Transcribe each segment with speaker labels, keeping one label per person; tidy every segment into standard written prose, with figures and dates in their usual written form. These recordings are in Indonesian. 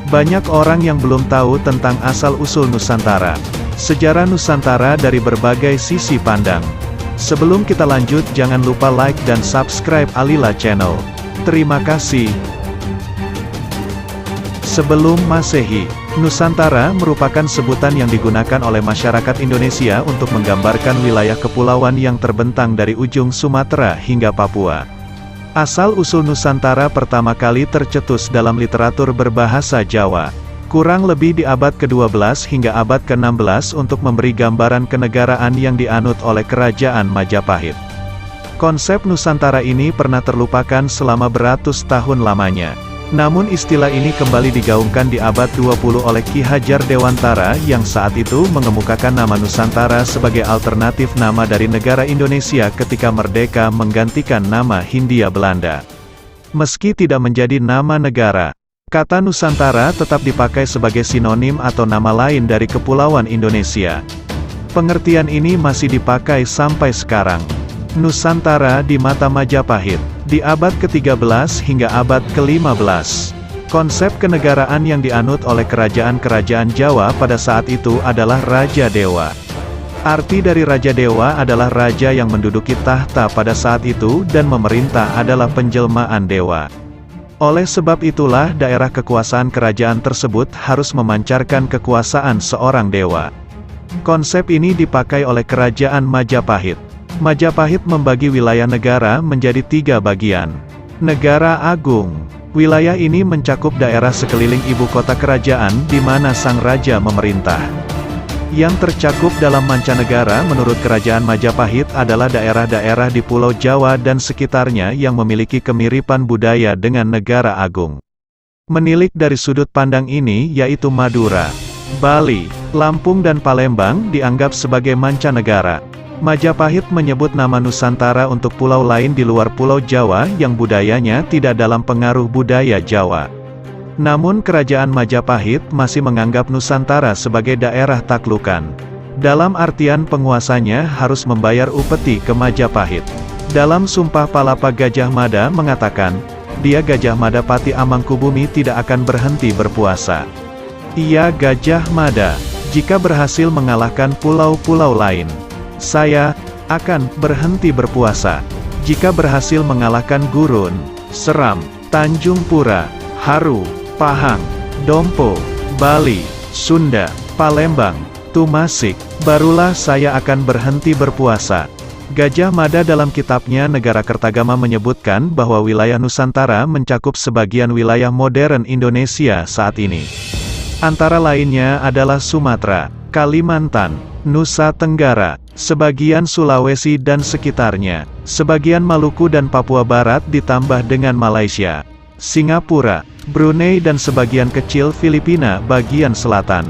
Speaker 1: Banyak orang yang belum tahu tentang asal-usul Nusantara. Sejarah Nusantara dari berbagai sisi pandang. Sebelum kita lanjut, jangan lupa like dan subscribe Alila Channel. Terima kasih. Sebelum Masehi, Nusantara merupakan sebutan yang digunakan oleh masyarakat Indonesia untuk menggambarkan wilayah kepulauan yang terbentang dari ujung Sumatera hingga Papua. Asal-usul Nusantara pertama kali tercetus dalam literatur berbahasa Jawa, kurang lebih di abad ke-12 hingga abad ke-16 untuk memberi gambaran kenegaraan yang dianut oleh Kerajaan Majapahit. Konsep Nusantara ini pernah terlupakan selama beratus tahun lamanya. Namun istilah ini kembali digaungkan di abad 20 oleh Ki Hajar Dewantara yang saat itu mengemukakan nama Nusantara sebagai alternatif nama dari negara Indonesia ketika merdeka menggantikan nama Hindia Belanda. Meski tidak menjadi nama negara, kata Nusantara tetap dipakai sebagai sinonim atau nama lain dari Kepulauan Indonesia. Pengertian ini masih dipakai sampai sekarang. Nusantara di mata Majapahit, di abad ke-13 hingga abad ke-15. Konsep kenegaraan yang dianut oleh kerajaan-kerajaan Jawa pada saat itu adalah Raja Dewa. Arti dari Raja Dewa adalah raja yang menduduki tahta pada saat itu dan memerintah adalah penjelmaan dewa. Oleh sebab itulah daerah kekuasaan kerajaan tersebut harus memancarkan kekuasaan seorang dewa. Konsep ini dipakai oleh Kerajaan Majapahit. Majapahit membagi wilayah negara menjadi 3 bagian. Negara Agung. Wilayah ini mencakup daerah sekeliling ibu kota kerajaan di mana sang raja memerintah. Yang tercakup dalam mancanegara menurut Kerajaan Majapahit adalah daerah-daerah di Pulau Jawa dan sekitarnya yang memiliki kemiripan budaya dengan Negara Agung. Menilik dari sudut pandang ini yaitu Madura, Bali, Lampung dan Palembang dianggap sebagai mancanegara. Majapahit menyebut nama Nusantara untuk pulau lain di luar Pulau Jawa yang budayanya tidak dalam pengaruh budaya Jawa. Namun Kerajaan Majapahit masih menganggap Nusantara sebagai daerah taklukan. Dalam artian penguasanya harus membayar upeti ke Majapahit. Dalam Sumpah Palapa Gajah Mada mengatakan, dia Gajah Mada Pati Amangkubumi tidak akan berhenti berpuasa. Ia Gajah Mada, jika berhasil mengalahkan pulau-pulau lain, saya akan berhenti berpuasa. Jika berhasil mengalahkan Gurun, Seram, Tanjung Pura, Haru, Pahang, Dompo, Bali, Sunda, Palembang, Tumasik, barulah saya akan berhenti berpuasa. Gajah Mada dalam kitabnya Negara Kertagama menyebutkan bahwa wilayah Nusantara mencakup sebagian wilayah modern Indonesia saat ini. Antara lainnya adalah Sumatera, Kalimantan, Nusa Tenggara, sebagian Sulawesi dan sekitarnya, sebagian Maluku dan Papua Barat ditambah dengan Malaysia, Singapura, Brunei dan sebagian kecil Filipina bagian selatan.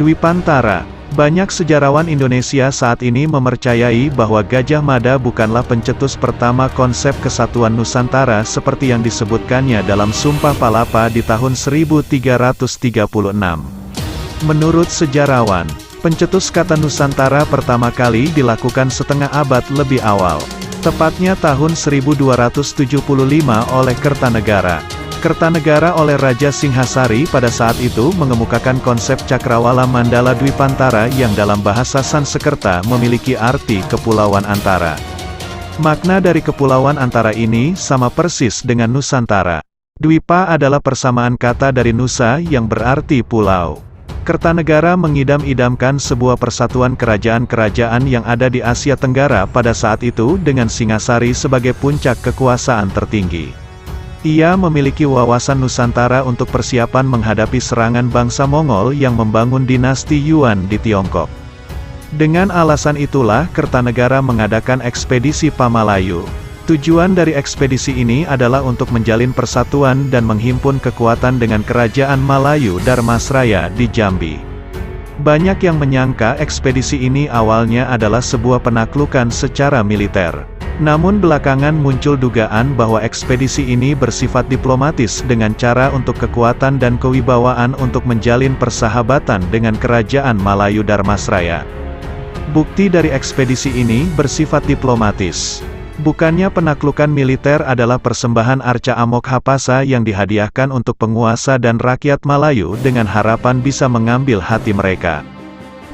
Speaker 1: Dwipantara. Banyak sejarawan Indonesia saat ini mempercayai bahwa Gajah Mada bukanlah pencetus pertama konsep kesatuan Nusantara seperti yang disebutkannya dalam Sumpah Palapa di tahun 1336. Menurut sejarawan, pencetus kata Nusantara pertama kali dilakukan setengah abad lebih awal, tepatnya tahun 1275 oleh Kertanegara. Kertanegara oleh Raja Singhasari pada saat itu mengemukakan konsep Cakrawala Mandala Dwipantara yang dalam bahasa Sanskerta memiliki arti kepulauan antara. Makna dari kepulauan antara ini sama persis dengan Nusantara. Dwipa adalah persamaan kata dari Nusa yang berarti pulau. Kertanegara mengidam-idamkan sebuah persatuan kerajaan-kerajaan yang ada di Asia Tenggara pada saat itu dengan Singhasari sebagai puncak kekuasaan tertinggi. Ia memiliki wawasan Nusantara untuk persiapan menghadapi serangan bangsa Mongol yang membangun dinasti Yuan di Tiongkok. Dengan alasan itulah Kertanegara mengadakan ekspedisi Pamalayu. Tujuan dari ekspedisi ini adalah untuk menjalin persatuan dan menghimpun kekuatan dengan Kerajaan Malayu Dharmasraya di Jambi. Banyak yang menyangka ekspedisi ini awalnya adalah sebuah penaklukan secara militer. Namun belakangan muncul dugaan bahwa ekspedisi ini bersifat diplomatis dengan cara untuk kekuatan dan kewibawaan untuk menjalin persahabatan dengan Kerajaan Malayu Dharmasraya. Bukti dari ekspedisi ini bersifat diplomatis. Bukannya penaklukan militer adalah persembahan arca Amok Hapasa yang dihadiahkan untuk penguasa dan rakyat Melayu dengan harapan bisa mengambil hati mereka.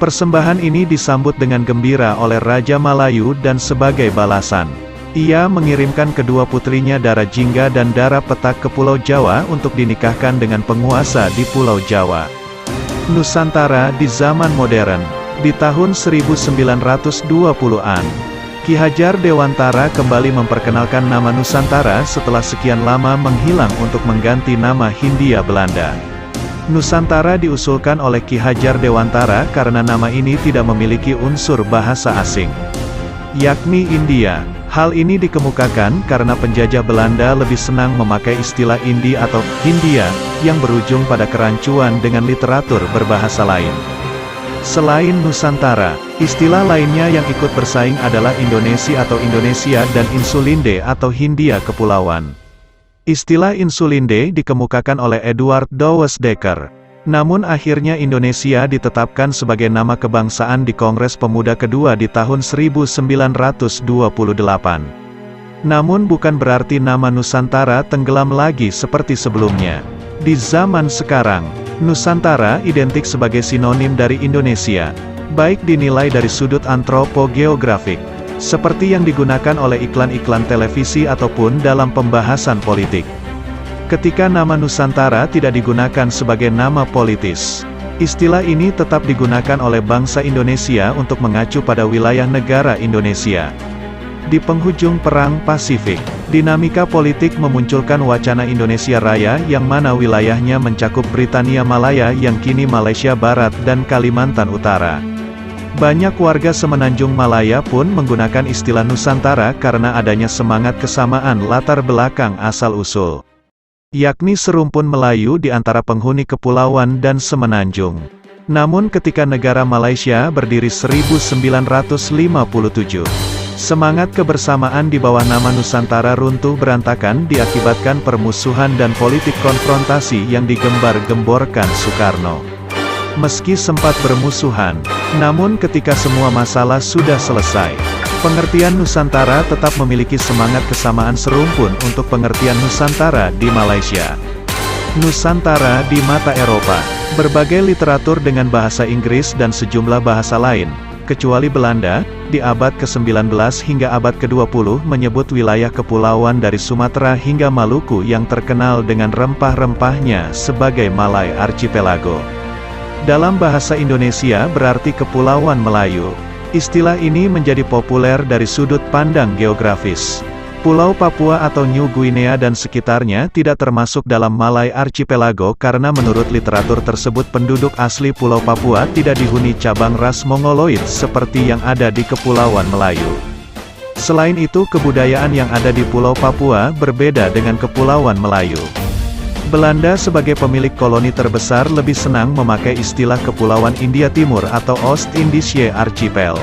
Speaker 1: Persembahan ini disambut dengan gembira oleh Raja Melayu dan sebagai balasan, ia mengirimkan kedua putrinya Dara Jingga dan Dara Petak ke Pulau Jawa untuk dinikahkan dengan penguasa di Pulau Jawa. Nusantara di zaman modern, di tahun 1920-an. Ki Hajar Dewantara kembali memperkenalkan nama Nusantara setelah sekian lama menghilang untuk mengganti nama Hindia Belanda. Nusantara diusulkan oleh Ki Hajar Dewantara karena nama ini tidak memiliki unsur bahasa asing, yakni India. Hal ini dikemukakan karena penjajah Belanda lebih senang memakai istilah Indi atau Hindia, yang berujung pada kerancuan dengan literatur berbahasa lain. Selain Nusantara, istilah lainnya yang ikut bersaing adalah Indonesia atau Indonesia dan Insulinde atau Hindia Kepulauan. Istilah Insulinde dikemukakan oleh Edward Dawes Dekker. Namun akhirnya Indonesia ditetapkan sebagai nama kebangsaan di Kongres Pemuda kedua di tahun 1928. Namun bukan berarti nama Nusantara tenggelam lagi seperti sebelumnya. Di zaman sekarang, Nusantara identik sebagai sinonim dari Indonesia, baik dinilai dari sudut antropogeografik, seperti yang digunakan oleh iklan-iklan televisi ataupun dalam pembahasan politik. Ketika nama Nusantara tidak digunakan sebagai nama politis, istilah ini tetap digunakan oleh bangsa Indonesia untuk mengacu pada wilayah negara Indonesia. Di penghujung Perang Pasifik, dinamika politik memunculkan wacana Indonesia Raya yang mana wilayahnya mencakup Britania Malaya yang kini Malaysia Barat dan Kalimantan Utara. Banyak warga Semenanjung Malaya pun menggunakan istilah Nusantara karena adanya semangat kesamaan latar belakang asal-usul, yakni serumpun Melayu di antara penghuni kepulauan dan semenanjung. Namun ketika negara Malaysia berdiri 1957, semangat kebersamaan di bawah nama Nusantara runtuh berantakan diakibatkan permusuhan dan politik konfrontasi yang digembar-gemborkan Soekarno. Meski sempat bermusuhan, namun ketika semua masalah sudah selesai, pengertian Nusantara tetap memiliki semangat kesamaan serumpun untuk pengertian Nusantara di Malaysia. Nusantara di mata Eropa, berbagai literatur dengan bahasa Inggris dan sejumlah bahasa lain, kecuali Belanda, di abad ke-19 hingga abad ke-20 menyebut wilayah kepulauan dari Sumatera hingga Maluku yang terkenal dengan rempah-rempahnya sebagai Malay Archipelago. Dalam bahasa Indonesia berarti Kepulauan Melayu. Istilah ini menjadi populer dari sudut pandang geografis. Pulau Papua atau New Guinea dan sekitarnya tidak termasuk dalam Malay Archipelago karena menurut literatur tersebut penduduk asli Pulau Papua tidak dihuni cabang ras Mongoloid seperti yang ada di Kepulauan Melayu. Selain itu kebudayaan yang ada di Pulau Papua berbeda dengan Kepulauan Melayu. Belanda sebagai pemilik koloni terbesar lebih senang memakai istilah Kepulauan India Timur atau Oost-Indische Archipel.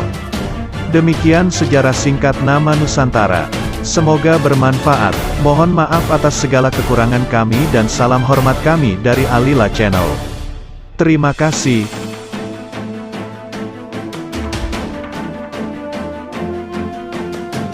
Speaker 1: Demikian sejarah singkat nama Nusantara. Semoga bermanfaat. Mohon maaf atas segala kekurangan kami dan salam hormat kami dari Alila Channel. Terima kasih.